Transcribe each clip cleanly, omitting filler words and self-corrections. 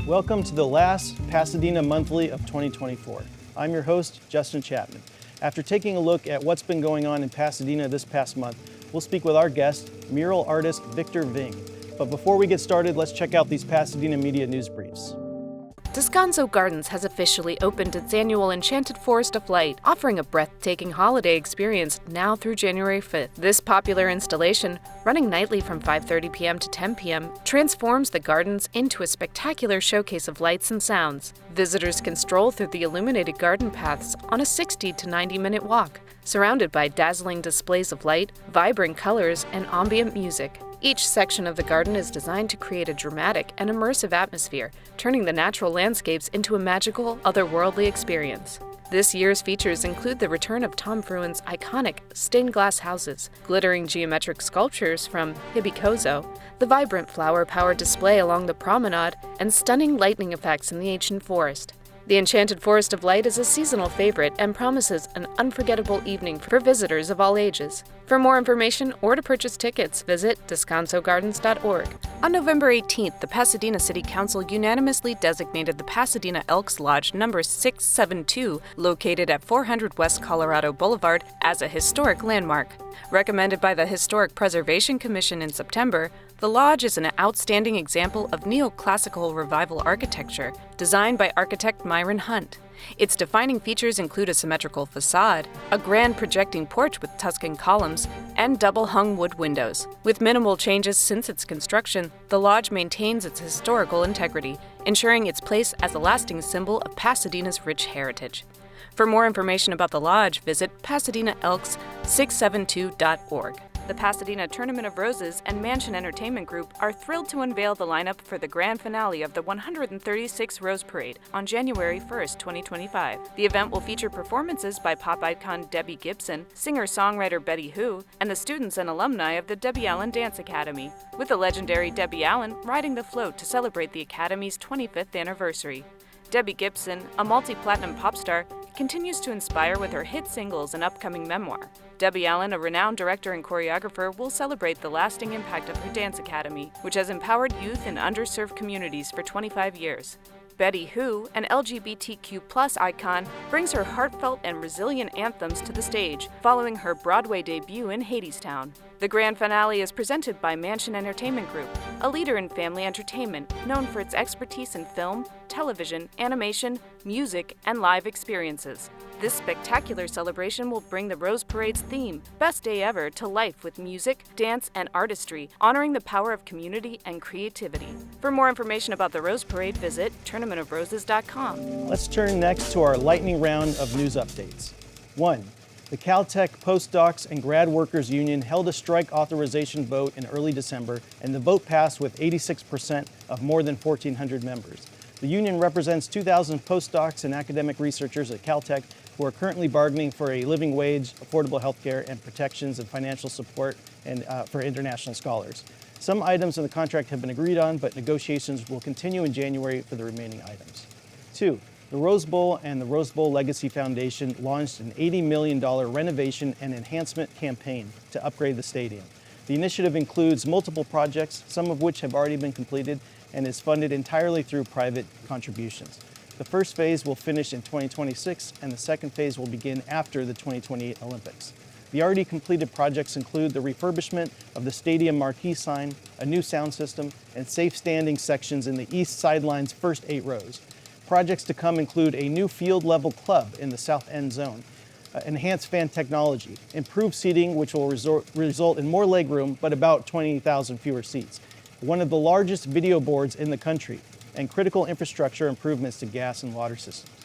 Welcome to the last Pasadena Monthly of 2024. I'm your host, Justin Chapman. After taking a look at what's been going on in Pasadena this past month, we'll speak with our guest, mural artist Victor Ving. But before we get started, let's check out these Pasadena media news briefs. Descanso Gardens has officially opened its annual Enchanted Forest of Light, offering a breathtaking holiday experience now through January 5th. This popular installation, running nightly from 5:30 p.m. to 10 p.m., transforms the gardens into a spectacular showcase of lights and sounds. Visitors can stroll through the illuminated garden paths on a 60 to 90-minute walk, surrounded by dazzling displays of light, vibrant colors, and ambient music. Each section of the garden is designed to create a dramatic and immersive atmosphere, turning the natural landscapes into a magical, otherworldly experience. This year's features include the return of Tom Fruin's iconic stained glass houses, glittering geometric sculptures from Hibikozo, the vibrant flower-powered display along the promenade, and stunning lightning effects in the ancient forest. The Enchanted Forest of Light is a seasonal favorite and promises an unforgettable evening for visitors of all ages. For more information or to purchase tickets, visit descansogardens.org. On November 18th, the Pasadena City Council unanimously designated the Pasadena Elks Lodge No. 672, located at 400 West Colorado Boulevard, as a historic landmark. Recommended by the Historic Preservation Commission in September, the lodge is an outstanding example of neoclassical revival architecture, designed by architect Myron Hunt. Its defining features include a symmetrical facade, a grand projecting porch with Tuscan columns, and double-hung wood windows. With minimal changes since its construction, the lodge maintains its historical integrity, ensuring its place as a lasting symbol of Pasadena's rich heritage. For more information about the lodge, visit PasadenaElks672.org. The Pasadena Tournament of Roses and Mansion Entertainment Group are thrilled to unveil the lineup for the grand finale of the 136th Rose Parade on January 1st, 2025. The event will feature performances by pop icon Debbie Gibson, singer-songwriter Betty Who, and the students and alumni of the Debbie Allen Dance Academy, with the legendary Debbie Allen riding the float to celebrate the Academy's 25th anniversary. Debbie Gibson, a multi-platinum pop star, continues to inspire with her hit singles and upcoming memoir. Debbie Allen, a renowned director and choreographer, will celebrate the lasting impact of her dance academy, which has empowered youth in underserved communities for 25 years. Betty Who, an LGBTQ+ icon, brings her heartfelt and resilient anthems to the stage, following her Broadway debut in Hadestown. The grand finale is presented by Mansion Entertainment Group, a leader in family entertainment known for its expertise in film, television, animation, music, and live experiences. This spectacular celebration will bring the Rose Parade's theme, Best Day Ever, to life with music, dance, and artistry, honoring the power of community and creativity. For more information about the Rose Parade, visit tournamentofroses.com. Let's turn next to our lightning round of news updates. 1. The Caltech Postdocs and Grad Workers Union held a strike authorization vote in early December, and the vote passed with 86% of more than 1,400 members. The union represents 2,000 postdocs and academic researchers at Caltech who are currently bargaining for a living wage, affordable health care, and protections and financial support for international scholars. Some items in the contract have been agreed on, but negotiations will continue in January for the remaining items. 2. The Rose Bowl and the Rose Bowl Legacy Foundation launched an $80 million renovation and enhancement campaign to upgrade the stadium. The initiative includes multiple projects, some of which have already been completed, and is funded entirely through private contributions. The first phase will finish in 2026, and the second phase will begin after the 2028 Olympics. The already completed projects include the refurbishment of the stadium marquee sign, a new sound system, and safe standing sections in the east sideline's first 8 rows. Projects to come include a new field-level club in the south end zone, enhanced fan technology, improved seating which will result in more legroom but about 20,000 fewer seats, one of the largest video boards in the country, and critical infrastructure improvements to gas and water systems.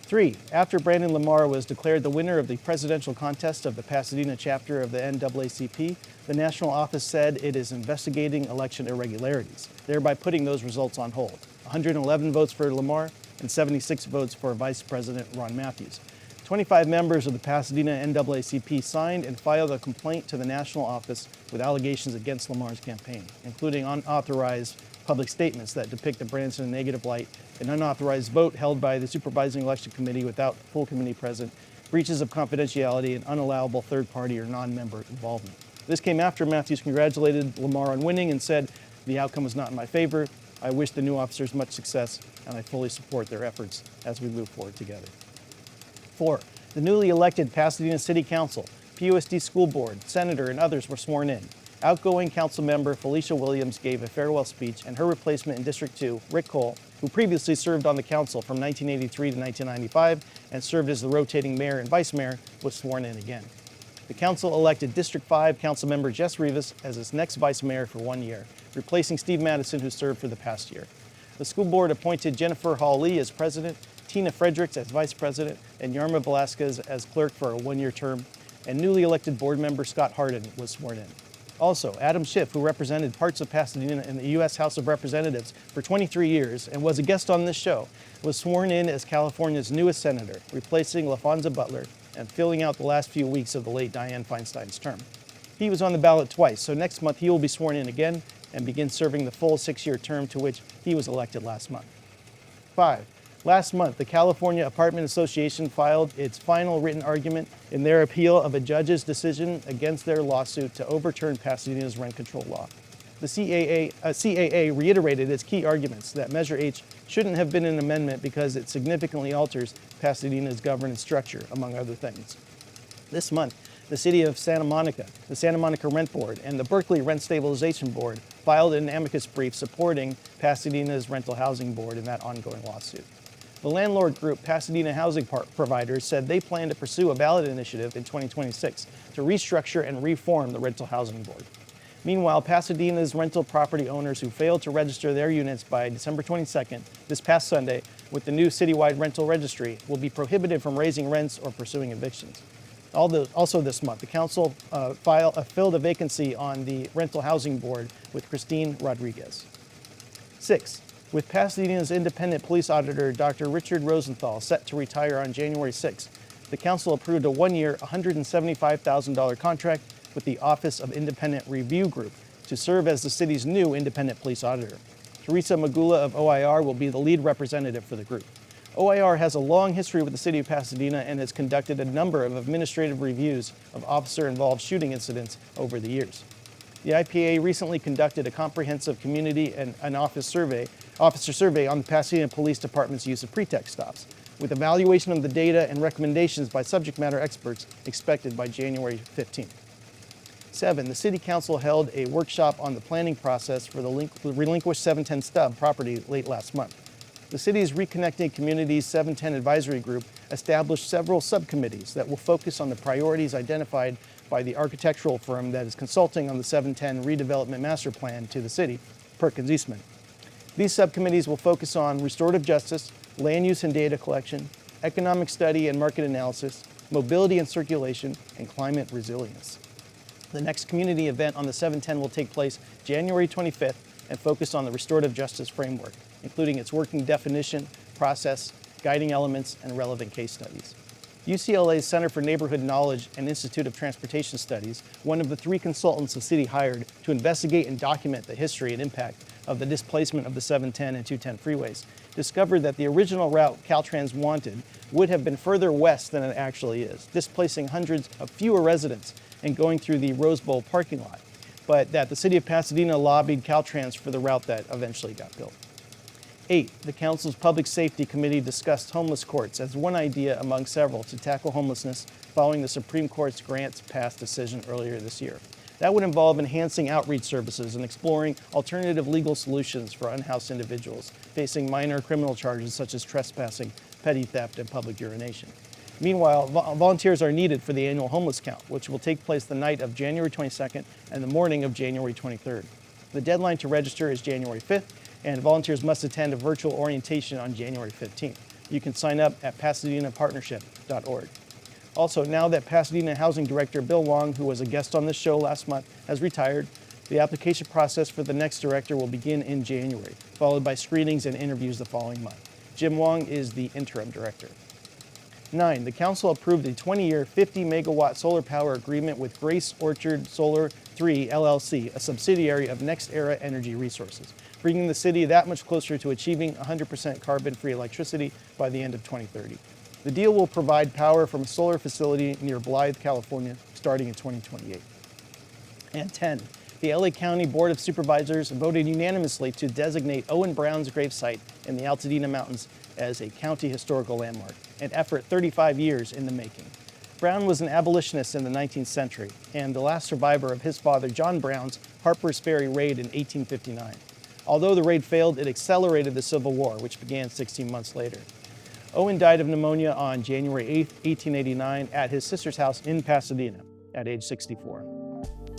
3. After Brandon Lamar was declared the winner of the presidential contest of the Pasadena chapter of the NAACP, the national office said it is investigating election irregularities, thereby putting those results on hold. 111 votes for Lamar and 76 votes for Vice President Ron Matthews. 25 members of the Pasadena NAACP signed and filed a complaint to the national office with allegations against Lamar's campaign, including unauthorized public statements that depict the Branson in a negative light, an unauthorized vote held by the supervising election committee without full committee present, breaches of confidentiality, and unallowable third-party or non-member involvement. This came after Matthews congratulated Lamar on winning and said, "The outcome was not in my favor. I wish the new officers much success, and I fully support their efforts as we move forward together. 4. The newly elected Pasadena City Council, PUSD School Board, Senator, and others were sworn in. Outgoing council member Felicia Williams gave a farewell speech, and her replacement in District 2, Rick Cole, who previously served on the council from 1983 to 1995 and served as the rotating mayor and vice mayor, was sworn in again. The council elected District 5 Councilmember Jess Rivas as its next vice mayor for 1 year, replacing Steve Madison, who served for the past year. The school board appointed Jennifer Hall-Lee as president, Tina Fredericks as vice president, and Yarma Velasquez as clerk for a 1-year term, and newly elected board member Scott Harden was sworn in. Also, Adam Schiff, who represented parts of Pasadena in the U.S. House of Representatives for 23 years and was a guest on this show, was sworn in as California's newest senator, replacing LaFonza Butler and filling out the last few weeks of the late Dianne Feinstein's term. He was on the ballot twice, so next month he will be sworn in again and begin serving the full 6-year term to which he was elected last month. 5. Last month, the California Apartment Association filed its final written argument in their appeal of a judge's decision against their lawsuit to overturn Pasadena's rent control law. The CAA reiterated its key arguments that Measure H shouldn't have been an amendment because it significantly alters Pasadena's governance structure, among other things. This month, the City of Santa Monica, the Santa Monica Rent Board, and the Berkeley Rent Stabilization Board filed an amicus brief supporting Pasadena's Rental Housing Board in that ongoing lawsuit. The landlord group Pasadena Housing Providers said they plan to pursue a ballot initiative in 2026 to restructure and reform the Rental Housing Board. Meanwhile, Pasadena's rental property owners who failed to register their units by December 22nd, this past Sunday, with the new citywide rental registry, will be prohibited from raising rents or pursuing evictions. Also this month, the council filled a vacancy on the Rental Housing Board with Christine Rodriguez. 6. With Pasadena's independent police auditor, Dr. Richard Rosenthal, set to retire on January 6, the council approved a 1-year, $175,000 contract with the Office of Independent Review Group to serve as the city's new independent police auditor. Teresa Magula of OIR will be the lead representative for the group. OIR has a long history with the city of Pasadena and has conducted a number of administrative reviews of officer-involved shooting incidents over the years. The IPA recently conducted a comprehensive community and an officer survey on the Pasadena Police Department's use of pretext stops, with evaluation of the data and recommendations by subject matter experts expected by January 15th. 7. The City Council held a workshop on the planning process for the relinquished 710 Stub property late last month. The city's Reconnecting Communities 710 Advisory Group established several subcommittees that will focus on the priorities identified by the architectural firm that is consulting on the 710 redevelopment master plan to the city, Perkins Eastman. These subcommittees will focus on restorative justice, land use and data collection, economic study and market analysis, mobility and circulation, and climate resilience. The next community event on the 710 will take place January 25th and focus on the restorative justice framework, including its working definition, process, guiding elements, and relevant case studies. UCLA's Center for Neighborhood Knowledge and Institute of Transportation Studies, one of the 3 consultants the city hired to investigate and document the history and impact of the displacement of the 710 and 210 freeways, discovered that the original route Caltrans wanted would have been further west than it actually is, displacing hundreds of fewer residents and going through the Rose Bowl parking lot, but that the city of Pasadena lobbied Caltrans for the route that eventually got built. 8. The council's Public Safety Committee discussed homeless courts as one idea among several to tackle homelessness following the Supreme Court's grants pass decision earlier this year. That would involve enhancing outreach services and exploring alternative legal solutions for unhoused individuals facing minor criminal charges such as trespassing, petty theft, and public urination. Meanwhile, volunteers are needed for the annual homeless count, which will take place the night of January 22nd and the morning of January 23rd. The deadline to register is January 5th, and volunteers must attend a virtual orientation on January 15th. You can sign up at pasadenapartnership.org. Also, now that Pasadena Housing Director Bill Wong, who was a guest on this show last month, has retired, the application process for the next director will begin in January, followed by screenings and interviews the following month. Jim Wong is the interim director. 9. The council approved a 20-year, 50-megawatt solar power agreement with Grace Orchard Solar 3 LLC, a subsidiary of NextEra Energy Resources, bringing the city that much closer to achieving 100% carbon-free electricity by the end of 2030. The deal will provide power from a solar facility near Blythe, California, starting in 2028. And 10. The LA County Board of Supervisors voted unanimously to designate Owen Brown's gravesite in the Altadena Mountains as a county historical landmark, an effort 35 years in the making. Brown was an abolitionist in the 19th century and the last survivor of his father John Brown's Harper's Ferry raid in 1859. Although the raid failed, it accelerated the Civil War, which began 16 months later. Owen died of pneumonia on January 8, 1889, at his sister's house in Pasadena at age 64.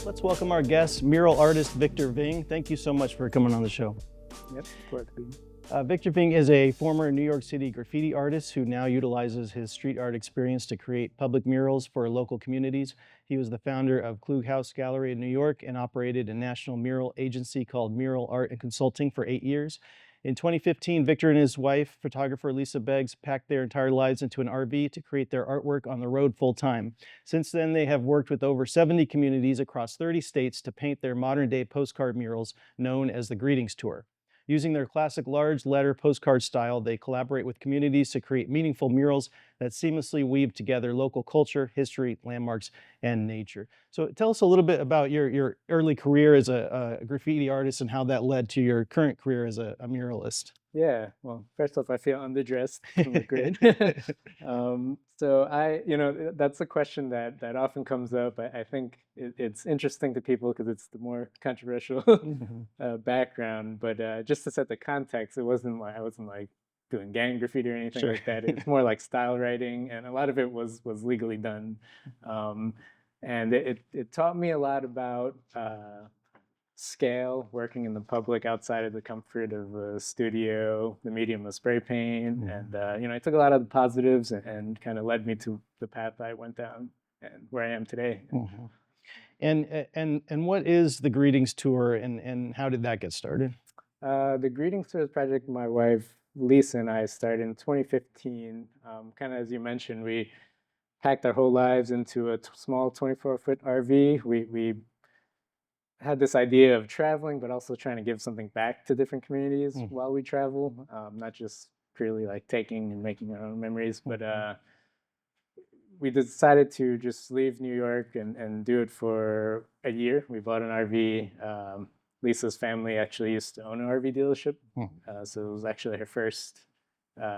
Let's welcome our guest, mural artist Victor Ving. Thank you so much for coming on the show. Yep, glad to be here. Victor Ving is a former New York City graffiti artist who now utilizes his street art experience to create public murals for local communities. He was the founder of Klug House Gallery in New York and operated a national mural agency called Mural Art and Consulting for 8 years. In 2015, Victor and his wife, photographer Lisa Beggs, packed their entire lives into an RV to create their artwork on the road full time. Since then, they have worked with over 70 communities across 30 states to paint their modern-day postcard murals known as the Greetings Tour. Using their classic large letter postcard style, they collaborate with communities to create meaningful murals that seamlessly weave together local culture, history, landmarks, and nature. So tell us a little bit about your early career as a graffiti artist and how that led to your current career as a muralist. Yeah, well, first off, I feel underdressed. I look great. That's a question that often comes up. I think it's interesting to people because it's the more controversial background. But just to set the context, I wasn't like doing gang graffiti or anything like that. It's more like style writing, and a lot of it was legally done. And it taught me a lot about scale, working in the public outside of the comfort of a studio, the medium of spray paint, and I took a lot of the positives and kind of led me to the path I went down and where I am today. And what is the Greetings Tour, and how did that get started? The Greetings Tour is a project my wife Lisa and I started in 2015. Kind of as you mentioned, we packed our whole lives into a small 24-foot RV. We had this idea of traveling, but also trying to give something back to different communities while we travel, not just purely like taking and making our own memories. But we decided to just leave New York and do it for a year. We bought an RV. Lisa's family actually used to own an RV dealership, so it was actually her first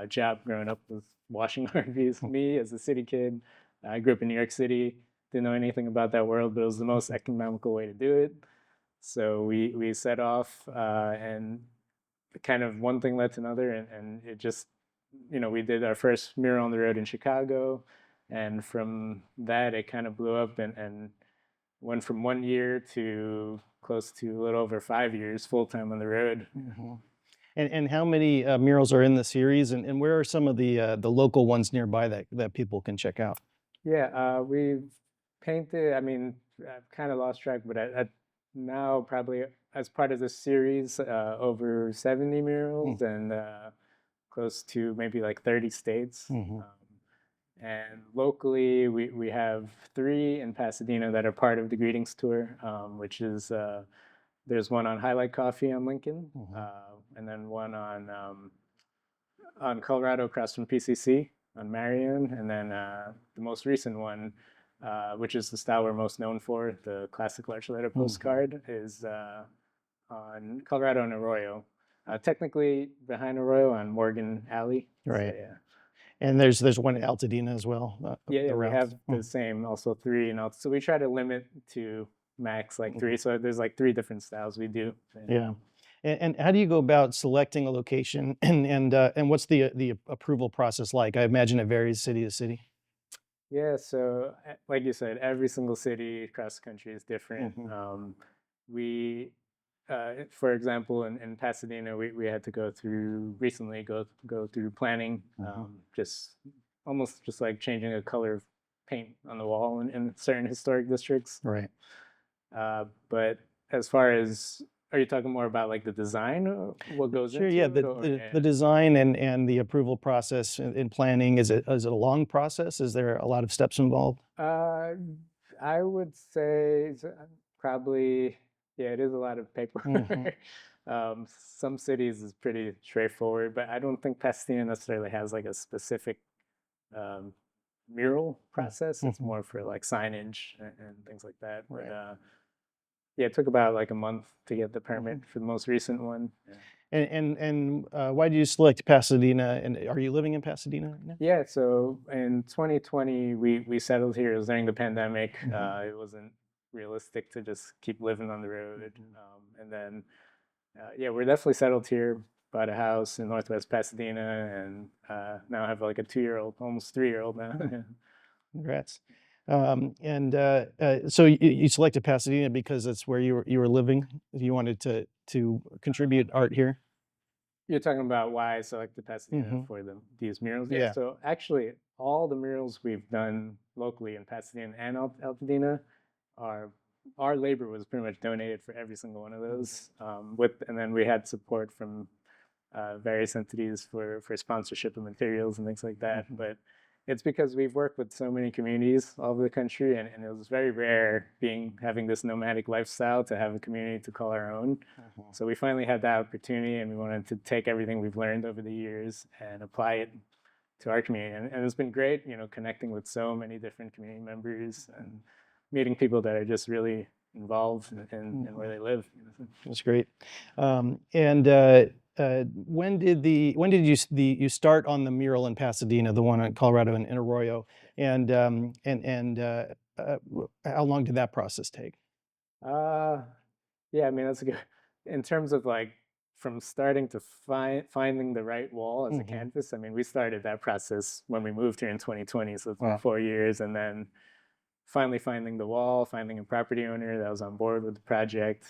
job growing up, was washing RVs. Me, as a city kid, I grew up in New York City, didn't know anything about that world, but it was the most economical way to do it. So we set off, and kind of one thing led to another, and it just, we did our first mural on the road in Chicago, and from that it kind of blew up and went from 1 year to close to a little over 5 years full time on the road. And how many murals are in the series, and where are some of the local ones nearby that people can check out? Yeah, we've painted, I've kind of lost track, but now probably as part of this series, over 70 murals and close to maybe like 30 states. And locally, we have 3 in Pasadena that are part of the Greetings Tour, which is, there's one on Highlight Coffee on Lincoln, and then one on Colorado across from PCC on Marion, and then the most recent one, which is the style we're most known for, the classic large letter postcard, is on Colorado and Arroyo. Technically behind Arroyo on Morgan Alley. Right. So, yeah. And there's one at Altadena as well. Yeah, we have the same, also 3 and so we try to limit to max like 3. So there's like 3 different styles we do. Yeah. And how do you go about selecting a location, and what's the approval process like? I imagine it varies city to city. Yeah, so like you said, every single city across the country is different. For example, in Pasadena, we had to go through planning, just almost just like changing a color of paint on the wall in certain historic districts. Right. But as far as, are you talking more about like the design, or what goes into yeah, it? The design and the approval process in planning, is it a long process? Is there a lot of steps involved? I would say probably, yeah, it is a lot of paperwork. Some cities is pretty straightforward, but I don't think Pasadena necessarily has like a specific mural process. It's more for like signage and things like that. Right. But Yeah, it took about like a month to get the permit for the most recent one. Yeah. And why did you select Pasadena? And are you living in Pasadena right now? Yeah, so in 2020, we settled here. It was during the pandemic. It wasn't realistic to just keep living on the road. And then, yeah, we're definitely settled here. Bought a house in Northwest Pasadena, and now I have like a 2-year-old, almost 3-year-old now. Congrats. So you selected Pasadena because that's where you were living. You wanted to contribute art here. You're talking about why I selected Pasadena for these murals? Yeah. Yeah. So actually, all the murals we've done locally in Pasadena and Altadena are our labor was pretty much donated for every single one of those. And then we had support from various entities for sponsorship of materials and things like that. But it's because we've worked with so many communities all over the country, and it was very rare having this nomadic lifestyle to have a community to call our own. So we finally had that opportunity, and we wanted to take everything we've learned over the years and apply it to our community. And it's been great, connecting with so many different community members and meeting people that are just really involved in where they live. That's great. When did you start on the mural in Pasadena, the one in Colorado and in Arroyo, and how long did that process take? Yeah, I mean, that's a good, in terms of like from starting to finding the right wall as a canvas. I mean, we started that process when we moved here in 2020, so it's been 4 years, and then finally finding the wall, finding a property owner that was on board with the project.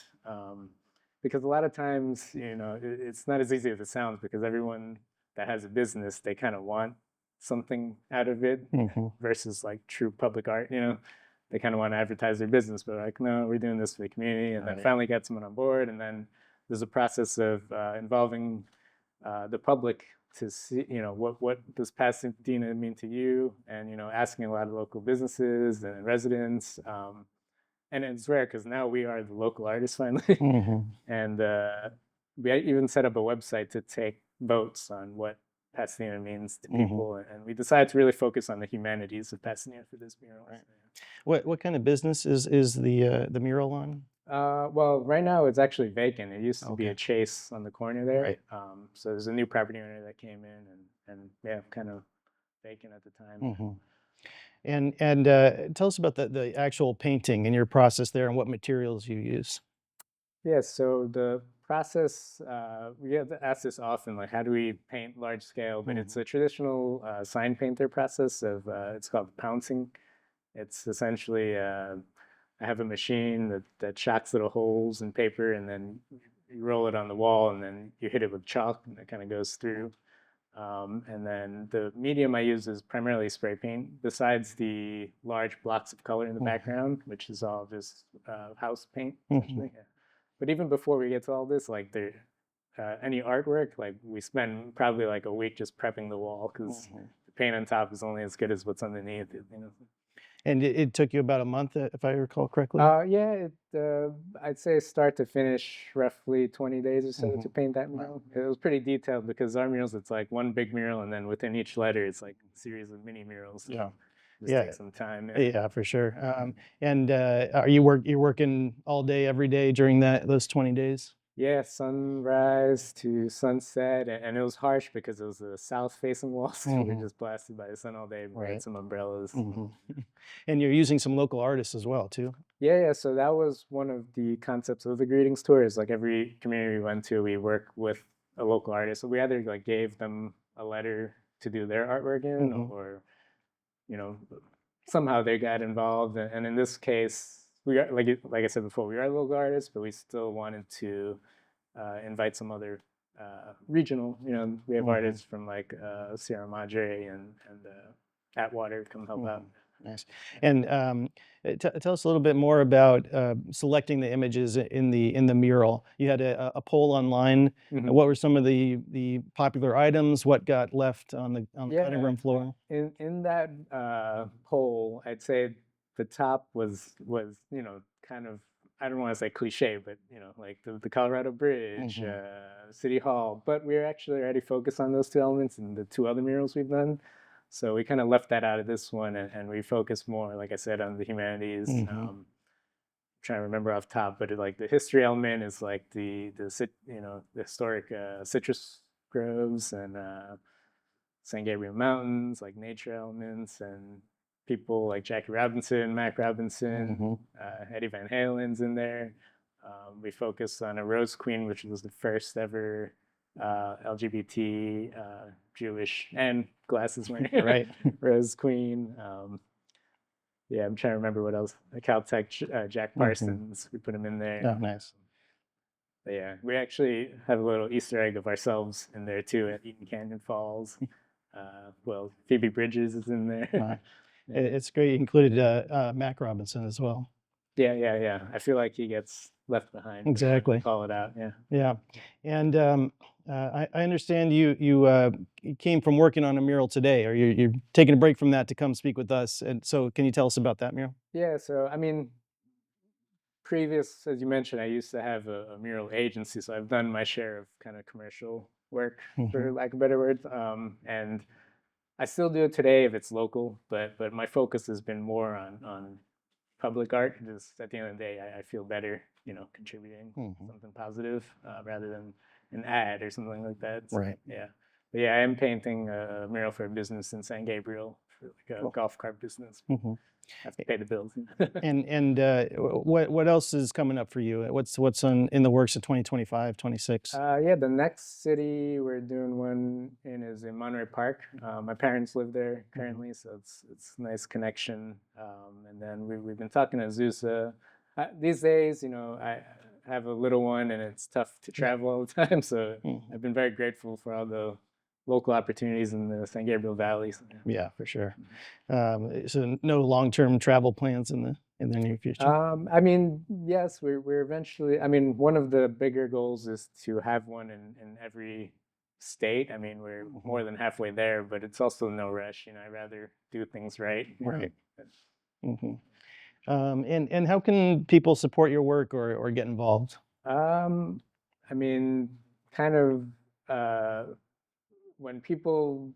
Because a lot of times, it's not as easy as it sounds, because everyone that has a business, they kind of want something out of it versus like true public art, They kind of want to advertise their business, but like, no, we're doing this for the community. And then finally get someone on board. And then there's a process of involving the public to see, what does Pasadena mean to you? And, asking a lot of local businesses and residents. And it's rare because now we are the local artists finally. And we even set up a website to take votes on what Pasadena means to people. And we decided to really focus on the humanities of Pasadena for this mural. Right. What kind of business is the mural on? Well, right now it's actually vacant. It used to be a Chase on the corner there. Right. So there's a new property owner that came in, and yeah, kind of vacant at the time. And tell us about the actual painting and your process there and what materials you use. Yeah, so the process, we get asked this often, like how do we paint large scale? But it's a traditional sign painter process of, it's called pouncing. It's essentially, I have a machine that shocks little holes in paper, and then you roll it on the wall, and then you hit it with chalk, and it kind of goes through. And then the medium I use is primarily spray paint, besides the large blocks of color in the background, which is all just house paint, essentially. Yeah. But even before we get to all this, like any artwork, like we spend probably like a week just prepping the wall, because the paint on top is only as good as what's underneath it. And it took you about a month, if I recall correctly? Yeah, I'd say start to finish, roughly 20 days or so to paint that mural. It was pretty detailed, because our murals, it's like one big mural, and then within each letter, it's like a series of mini murals. Yeah. Just takes some time. Yeah, for sure. Are you're working all day, every day during those 20 days? Yeah, sunrise to sunset, and it was harsh because it was a south-facing wall, so we were just blasted by the sun all day. We had some umbrellas. And you're using some local artists as well, too? Yeah. So that was one of the concepts of the greetings tours. Like every community we went to, we work with a local artist. So we either like gave them a letter to do their artwork in, or somehow they got involved. And in this case, we are, like I said before, we are local artists, but we still wanted to invite some other regional. We have artists from like Sierra Madre and Atwater come help out. Nice. And tell us a little bit more about selecting the images in the mural. You had a poll online. What were some of the popular items? What got left on the cutting room floor? In that poll, I'd say the top was kind of, I don't want to say cliche, but like the Colorado Bridge, City Hall. But we're actually already focused on those two elements in the two other murals we've done. So we kind of left that out of this one, and we focus more, like I said, on the humanities. trying to remember off top, but like the history element is like the historic citrus groves and San Gabriel Mountains, like nature elements, and people like Jackie Robinson, Mac Robinson, Eddie Van Halen's in there. We focused on a Rose Queen, which was the first ever LGBT Jewish and glasses wearing Right. Rose Queen. Yeah, I'm trying to remember what else. Caltech Jack Parsons, we put him in there. Oh, nice. But yeah, we actually have a little Easter egg of ourselves in there too at Eaton Canyon Falls. Well, Phoebe Bridges is in there. Wow. It's great. You included Mac Robinson as well. Yeah. I feel like he gets left behind. Exactly. Call it out. Yeah. Yeah, and I understand you came from working on a mural today, or you're taking a break from that to come speak with us. And so, can you tell us about that mural? Yeah. So I mean, previous, as you mentioned, I used to have a mural agency, so I've done my share of kind of commercial work, for lack of better words. And I still do it today if it's local, but my focus has been more on public art. Just at the end of the day, I feel better, contributing something positive rather than an ad or something like that. So, Right. yeah. But yeah, I am painting a mural for a business in San Gabriel, for like a golf cart business. Have to pay the bills. And what else is coming up for you? What's in the works of 2025, 26? Yeah, the next city we're doing one in is in Monterey Park. My parents live there currently, so it's a nice connection. And then we've been talking to Azusa. These days, I have a little one, and it's tough to travel all the time. So I've been very grateful for all the local opportunities in the San Gabriel Valley. So, yeah, for sure. So no long-term travel plans in the near future? I mean, yes, we're eventually. I mean, one of the bigger goals is to have one in every state. I mean, we're more than halfway there, but it's also no rush. I'd rather do things right. Right. And how can people support your work or get involved? I mean, kind of when people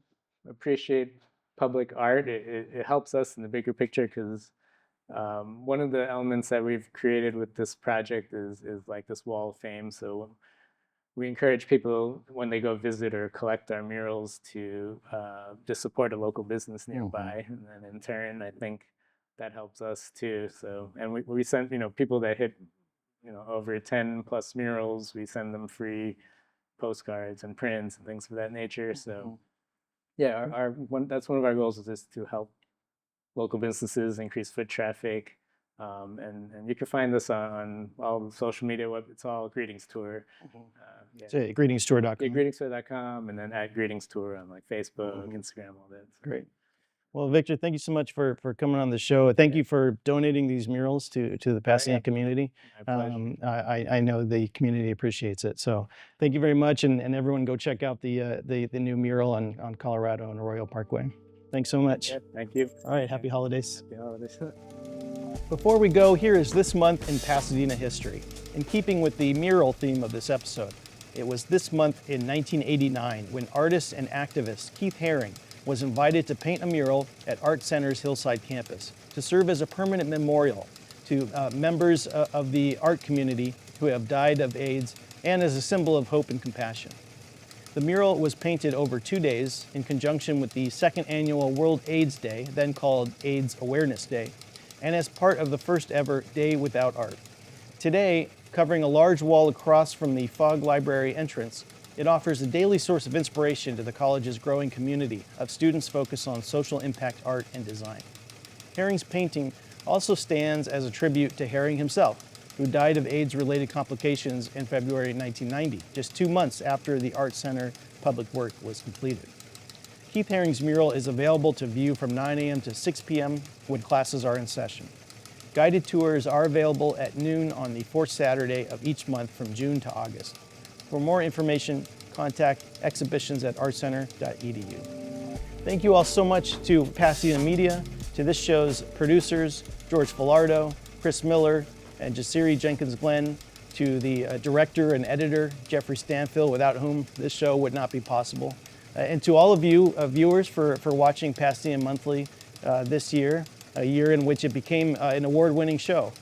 appreciate public art, it helps us in the bigger picture, because one of the elements that we've created with this project is like this wall of fame. So we encourage people when they go visit or collect our murals to support a local business nearby, and then in turn, I think that helps us too. So, and we send people that hit over 10 plus murals, we send them free postcards and prints and things of that nature. So yeah, that's one of our goals, is just to help local businesses increase foot traffic. And you can find this on all the social media. It's all Greetings Tour. So greetingstour.com. Yeah, greetingstour.com, and then at Greetings Tour on like Facebook, Instagram, all that. So. Great. Well, Victor, thank you so much for coming on the show. Thank you for donating these murals to the Pasadena community. I know the community appreciates it. So thank you very much, and everyone go check out the new mural on Colorado and Arroyo Parkway. Thanks so much. Yeah, thank you. All right, happy holidays. Happy holidays. Before we go, here is this month in Pasadena history. In keeping with the mural theme of this episode, it was this month in 1989 when artist and activist Keith Haring was invited to paint a mural at Art Center's Hillside campus to serve as a permanent memorial to members of the art community who have died of AIDS, and as a symbol of hope and compassion. The mural was painted over 2 days in conjunction with the second annual World AIDS Day, then called AIDS Awareness Day, and as part of the first ever Day Without Art. Today, covering a large wall across from the Fogg Library entrance, it offers a daily source of inspiration to the college's growing community of students focused on social impact art and design. Haring's painting also stands as a tribute to Haring himself, who died of AIDS-related complications in February 1990, just 2 months after the Art Center public work was completed. Keith Haring's mural is available to view from 9 a.m. to 6 p.m. when classes are in session. Guided tours are available at noon on the fourth Saturday of each month from June to August. For more information, contact exhibitions@artcenter.edu. Thank you all so much to Pasadena Media, to this show's producers, George Filardo, Chris Miller, and Jasiri Jenkins-Glenn, to the director and editor, Jeffrey Stanfield, without whom this show would not be possible. And to all of you viewers for watching Pasadena Monthly this year, a year in which it became an award-winning show.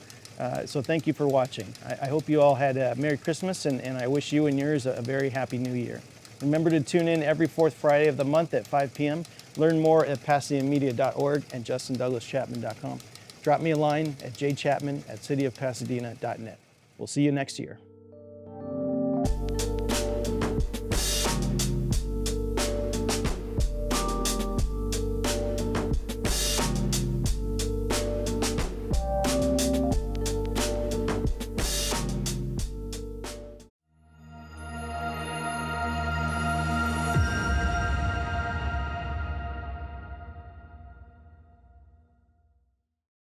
So thank you for watching. I hope you all had a Merry Christmas, and I wish you and yours a very Happy New Year. Remember to tune in every fourth Friday of the month at 5 p.m. Learn more at PasadenaMedia.org and JustinDouglasChapman.com. Drop me a line at jchapman@cityofpasadena.net. We'll see you next year.